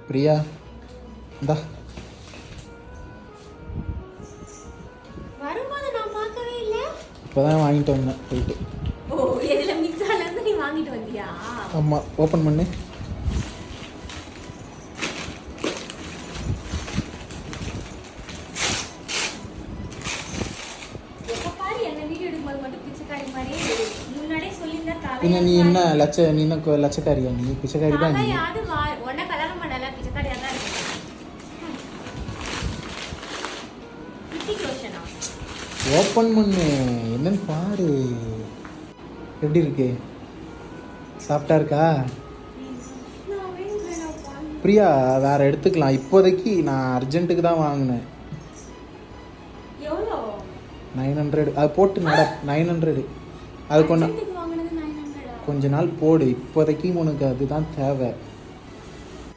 பிரியா இந்தா. வரும்போது நான் பார்க்கவே இல்ல. இப்போதான் வாங்கிட்டு வந்தேன் போயிட்டு. ஓ, எதுல மிக்ஸால இருந்து நீ வாங்கிட்டு வந்தியா? ஆமாம், ஓப்பன் பண்ணு. எப்ப பாரு என்ன வீடியோ எடுக்கும்போது மட்டும் பிச்சைக்காரி மாதிரியே முன்னாடியே சொல்லியிருந்தா பின்ன நீ என்ன நீ என்ன லட்சக்காரியா? நீ பிச்சைக்காரி தான் நீ. அது உன்ன கல்யாணம் பண்ணல பிச்சைக்காரியா தான் இருக்கு. ஓப்பன் பண்ணு, என்னன்னு பாரு. எப்படி இருக்கு? சாப்பிட்டா இருக்கா? பிரியா வேற எடுத்துக்கலாம். இப்போதைக்கு நான் அர்ஜென்ட்டுக்கு தான் வாங்கினேன். 900. அது போட்டு நட. 900. அது கொஞ்ச நாள் போடு. இப்போதைக்கு உனக்கு அதுதான் தேவை.